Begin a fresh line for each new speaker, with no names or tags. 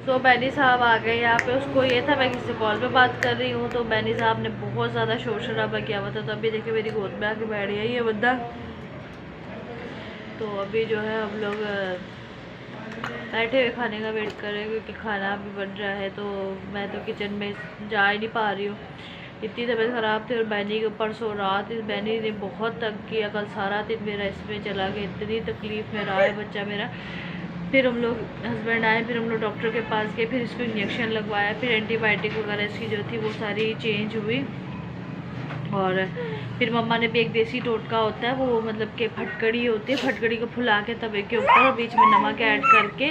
सो बैनी साहब आ गए यहाँ पे। उसको ये था मैं किसी कॉल पे बात कर रही हूँ, तो बैनी साहब ने बहुत ज़्यादा शोर शराबा किया हुआ था। तो अभी देखिए मेरी गोद में आके बैठ गया ये बंदा। तो अभी जो है हम लोग बैठे हुए खाने का वेट कर रहे हैं, क्योंकि खाना अभी बन रहा है। तो मैं तो किचन में जा ही नहीं पा रही हूँ, इतनी तबीयत ख़राब थी। और बैनी के परसों रात इस बैनी ने बहुत तंग किया, कल सारा दिन मेरा इसमें चला गया, इतनी तकलीफ़ में रहा है बच्चा मेरा। फिर हम लोग हस्बैंड आए, फिर हम लोग डॉक्टर के पास गए, फिर इसको इंजेक्शन लगवाया, फिर एंटीबायोटिक वगैरह इसकी जो थी वो सारी चेंज हुई। और फिर मम्मा ने भी एक देसी टोटका होता है वो, मतलब कि फटकड़ी होती है, फटकड़ी को फुला के तवे के ऊपर बीच में नमक ऐड करके